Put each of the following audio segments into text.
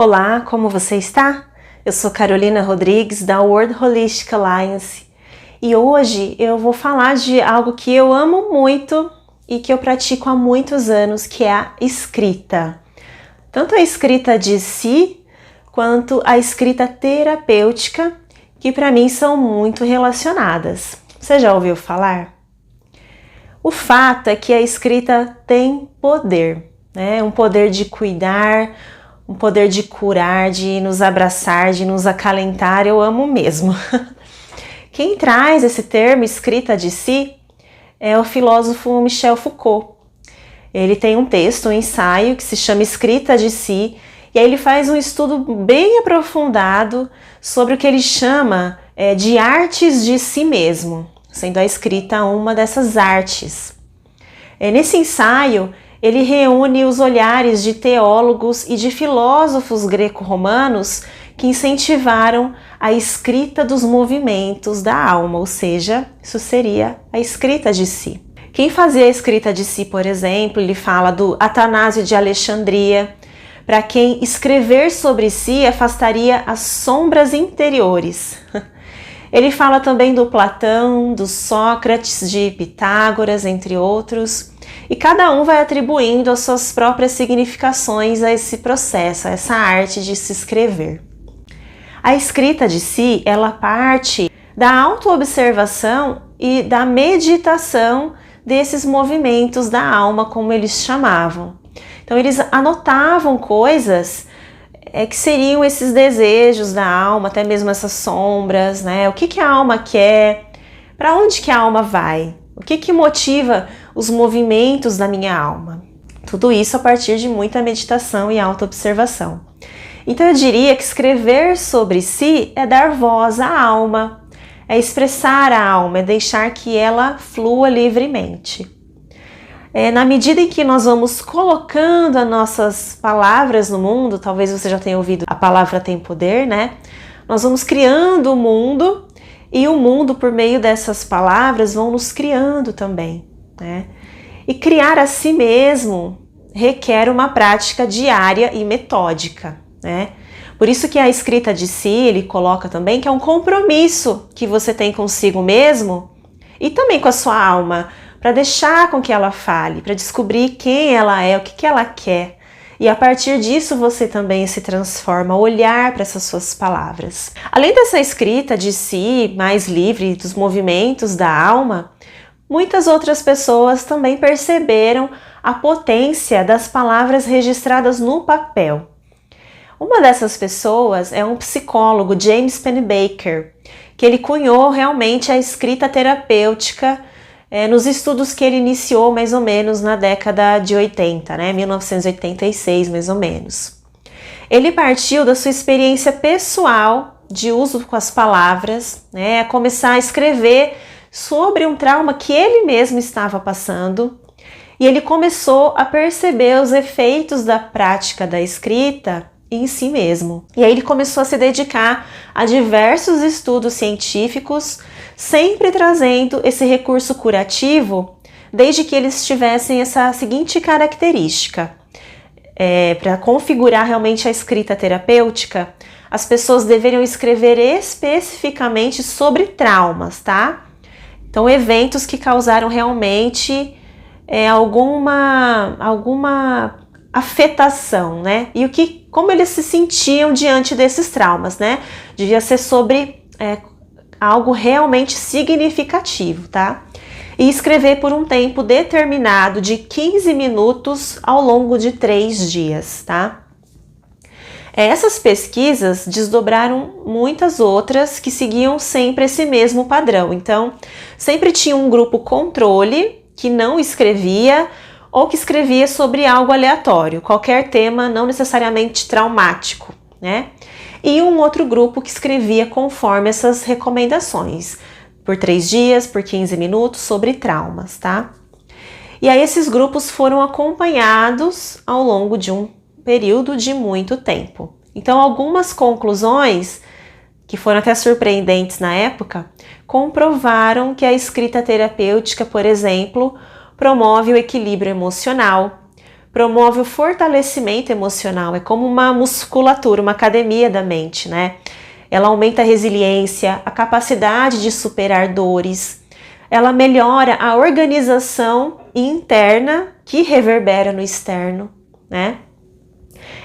Olá, como você está? Eu sou Carolina Rodrigues da World Holistic Alliance e hoje eu vou falar de algo que eu amo muito e que eu pratico há muitos anos, que é a escrita. Tanto a escrita de si quanto a escrita terapêutica, que para mim são muito relacionadas. Você já ouviu falar? O fato é que a escrita tem poder, né? Um poder de cuidar, um poder de curar, de nos abraçar, de nos acalentar, eu amo mesmo. Quem traz esse termo escrita de si é o filósofo Michel Foucault. Ele tem um texto, um ensaio que se chama Escrita de Si, e aí ele faz um estudo bem aprofundado sobre o que ele chama de artes de si mesmo, sendo a escrita uma dessas artes. Nesse ensaio, ele reúne os olhares de teólogos e de filósofos greco-romanos que incentivaram a escrita dos movimentos da alma, ou seja, isso seria a escrita de si. Quem fazia a escrita de si, por exemplo, ele fala do Atanásio de Alexandria, para quem escrever sobre si afastaria as sombras interiores. Ele fala também do Platão, do Sócrates, de Pitágoras, entre outros, e cada um vai atribuindo as suas próprias significações a esse processo, a essa arte de se escrever. A escrita de si, ela parte da autoobservação e da meditação desses movimentos da alma, como eles chamavam. Então eles anotavam coisas que seriam esses desejos da alma, até mesmo essas sombras, né? O que a alma quer? Para onde que a alma vai? O que motiva os movimentos da minha alma? Tudo isso a partir de muita meditação e autoobservação. Então eu diria que escrever sobre si é dar voz à alma, é expressar a alma, é deixar que ela flua livremente. Na medida em que nós vamos colocando as nossas palavras no mundo, talvez você já tenha ouvido a palavra tem poder, né? Nós vamos criando o mundo e o mundo, por meio dessas palavras, vão nos criando também, né? E criar a si mesmo requer uma prática diária e metódica, né? Por isso que a escrita de si, ele coloca também que é um compromisso que você tem consigo mesmo e também com a sua alma, para deixar com que ela fale, para descobrir quem ela é, o que ela quer. E a partir disso você também se transforma, olhar para essas suas palavras. Além dessa escrita de si, mais livre dos movimentos da alma, muitas outras pessoas também perceberam a potência das palavras registradas no papel. Uma dessas pessoas é um psicólogo, James Pennebaker, que ele cunhou realmente a escrita terapêutica nos estudos que ele iniciou mais ou menos na década de 80, né? 1986 mais ou menos. Ele partiu da sua experiência pessoal de uso com as palavras, né? A começar a escrever sobre um trauma que ele mesmo estava passando, e ele começou a perceber os efeitos da prática da escrita em si mesmo. E aí ele começou a se dedicar a diversos estudos científicos, sempre trazendo esse recurso curativo, desde que eles tivessem essa seguinte característica. Para configurar realmente a escrita terapêutica, as pessoas deveriam escrever especificamente sobre traumas, tá? Então, eventos que causaram realmente alguma afetação, né? E como eles se sentiam diante desses traumas, né? Devia ser sobre algo realmente significativo, tá? E escrever por um tempo determinado de 15 minutos ao longo de 3 dias, tá? Essas pesquisas desdobraram muitas outras que seguiam sempre esse mesmo padrão. Então, sempre tinha um grupo controle que não escrevia ou que escrevia sobre algo aleatório, qualquer tema não necessariamente traumático, né? E um outro grupo que escrevia conforme essas recomendações, por 3 dias, por 15 minutos, sobre traumas, tá? E aí esses grupos foram acompanhados ao longo de um período de muito tempo. Então, algumas conclusões, que foram até surpreendentes na época, comprovaram que a escrita terapêutica, por exemplo, promove o equilíbrio emocional, promove o fortalecimento emocional, é como uma musculatura, uma academia da mente, né? Ela aumenta a resiliência, a capacidade de superar dores, ela melhora a organização interna que reverbera no externo, né?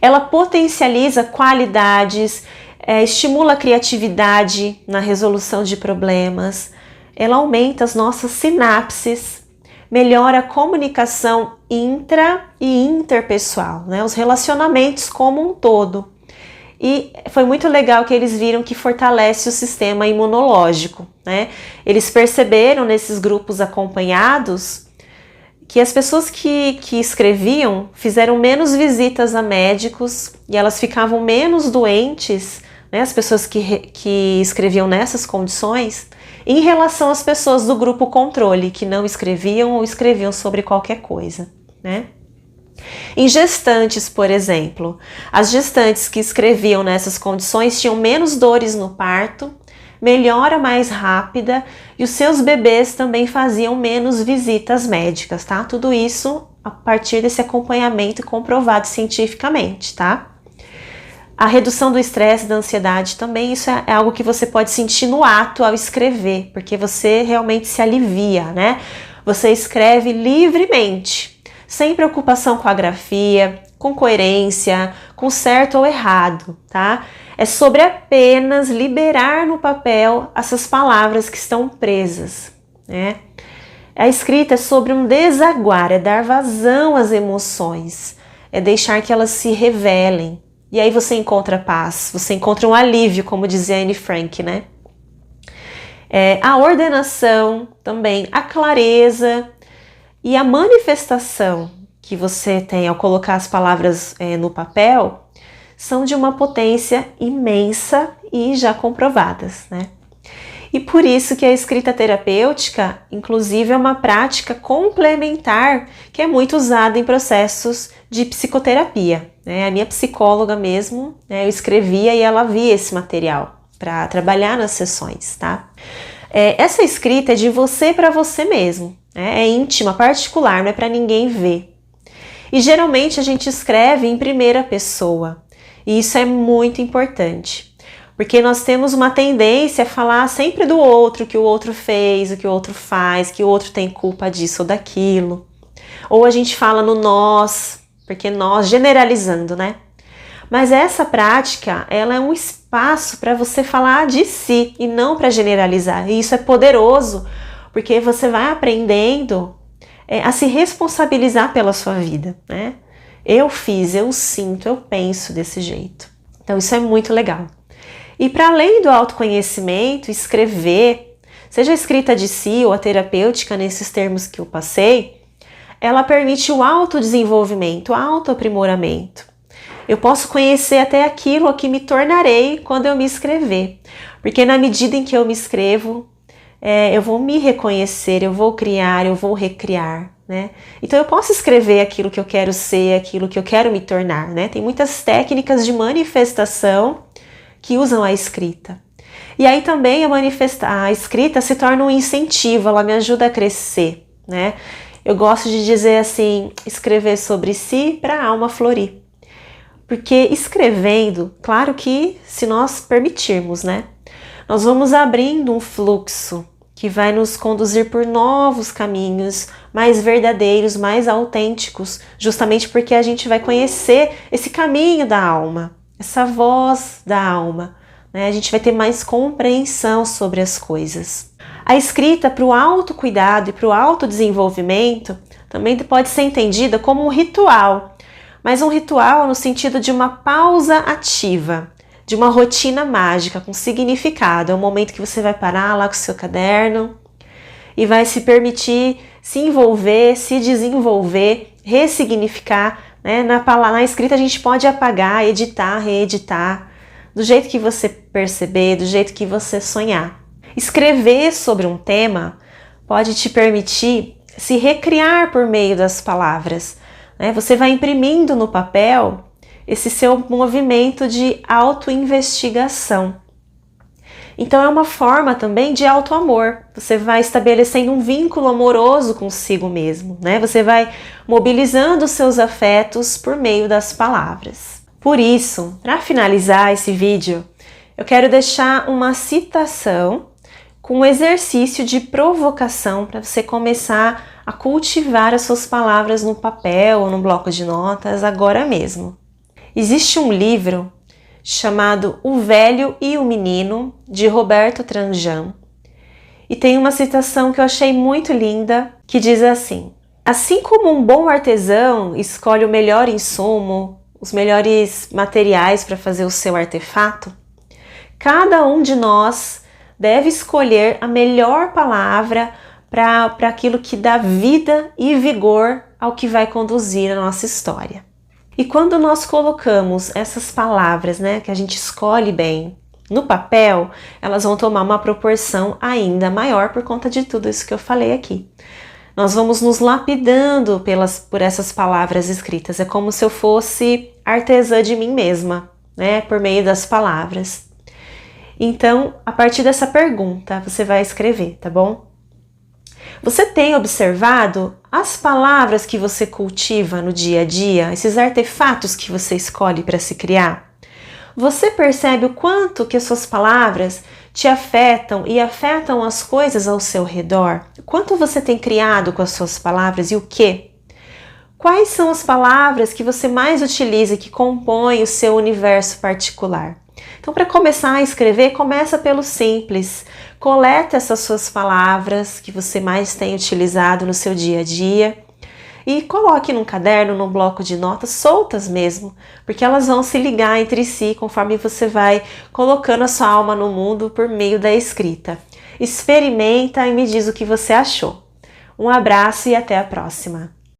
Ela potencializa qualidades, estimula a criatividade na resolução de problemas, ela aumenta as nossas sinapses, melhora a comunicação intra e interpessoal, né? Os relacionamentos como um todo. E foi muito legal que eles viram que fortalece o sistema imunológico, né? Eles perceberam nesses grupos acompanhados que as pessoas que escreviam fizeram menos visitas a médicos e elas ficavam menos doentes, né? As pessoas que escreviam nessas condições, em relação às pessoas do grupo controle, que não escreviam ou escreviam sobre qualquer coisa, né? Em gestantes, por exemplo, as gestantes que escreviam nessas condições tinham menos dores no parto, melhora mais rápida e os seus bebês também faziam menos visitas médicas, tá? Tudo isso a partir desse acompanhamento comprovado cientificamente, tá? A redução do estresse e da ansiedade também, isso é algo que você pode sentir no ato ao escrever, porque você realmente se alivia, né? Você escreve livremente, sem preocupação com a grafia, com coerência, com certo ou errado, tá? É sobre apenas liberar no papel essas palavras que estão presas, né? A escrita é sobre um desaguar, é dar vazão às emoções, é deixar que elas se revelem. E aí você encontra paz, você encontra um alívio, como dizia Anne Frank, né? A ordenação também, a clareza e a manifestação que você tem ao colocar as palavras no papel são de uma potência imensa e já comprovadas, né? E por isso que a escrita terapêutica, inclusive, é uma prática complementar que é muito usada em processos de psicoterapia, né? A minha psicóloga mesmo, né, eu escrevia e ela via esse material para trabalhar nas sessões, tá? Essa escrita é de você para você mesmo, né? É íntima, particular, não é para ninguém ver. E geralmente a gente escreve em primeira pessoa, e isso é muito importante, porque nós temos uma tendência a falar sempre do outro, o que o outro fez, o que o outro faz, que o outro tem culpa disso ou daquilo. Ou a gente fala no nós, porque nós, generalizando, né? Mas essa prática, ela é um espaço para você falar de si e não para generalizar. E isso é poderoso, porque você vai aprendendo a se responsabilizar pela sua vida, né? Eu fiz, eu sinto, eu penso desse jeito. Então isso é muito legal. E para além do autoconhecimento, escrever, seja a escrita de si ou a terapêutica nesses termos que eu passei, ela permite o autodesenvolvimento, o autoaprimoramento. Eu posso conhecer até aquilo a que me tornarei quando eu me escrever. Porque na medida em que eu me escrevo, eu vou me reconhecer, eu vou criar, eu vou recriar, né? Então eu posso escrever aquilo que eu quero ser, aquilo que eu quero me tornar, né? Tem muitas técnicas de manifestação que usam a escrita. E aí também a escrita se torna um incentivo, ela me ajuda a crescer, né? Eu gosto de dizer assim, escrever sobre si para a alma florir. Porque escrevendo, claro que se nós permitirmos, né? Nós vamos abrindo um fluxo que vai nos conduzir por novos caminhos, mais verdadeiros, mais autênticos, justamente porque a gente vai conhecer esse caminho da alma, essa voz da alma, né? A gente vai ter mais compreensão sobre as coisas. A escrita para o autocuidado e para o autodesenvolvimento também pode ser entendida como um ritual, mas um ritual no sentido de uma pausa ativa, de uma rotina mágica com significado. É um momento que você vai parar lá com o seu caderno e vai se permitir se envolver, se desenvolver, ressignificar, né? Na escrita a gente pode apagar, editar, reeditar, do jeito que você perceber, do jeito que você sonhar. Escrever sobre um tema pode te permitir se recriar por meio das palavras, né? Você vai imprimindo no papel esse seu movimento de autoinvestigação. Então é uma forma também de auto-amor. Você vai estabelecendo um vínculo amoroso consigo mesmo, né? Você vai mobilizando os seus afetos por meio das palavras. Por isso, para finalizar esse vídeo, eu quero deixar uma citação com um exercício de provocação para você começar a cultivar as suas palavras no papel ou no bloco de notas agora mesmo. Existe um livro chamado O Velho e o Menino, de Roberto Tranjan, e tem uma citação que eu achei muito linda, que diz assim: assim como um bom artesão escolhe o melhor insumo, os melhores materiais para fazer o seu artefato, cada um de nós deve escolher a melhor palavra para aquilo que dá vida e vigor ao que vai conduzir a nossa história. E quando nós colocamos essas palavras, né, que a gente escolhe bem, no papel, elas vão tomar uma proporção ainda maior por conta de tudo isso que eu falei aqui. Nós vamos nos lapidando por essas palavras escritas. É como se eu fosse artesã de mim mesma, né, por meio das palavras. Então, a partir dessa pergunta, você vai escrever, tá bom? Você tem observado as palavras que você cultiva no dia a dia, esses artefatos que você escolhe para se criar? Você percebe o quanto que as suas palavras te afetam e afetam as coisas ao seu redor? Quanto você tem criado com as suas palavras e o quê? Quais são as palavras que você mais utiliza e que compõem o seu universo particular? Então, para começar a escrever, começa pelo simples. Coleta essas suas palavras que você mais tem utilizado no seu dia a dia e coloque num caderno, num bloco de notas, soltas mesmo, porque elas vão se ligar entre si conforme você vai colocando a sua alma no mundo por meio da escrita. Experimenta e me diz o que você achou. Um abraço e até a próxima!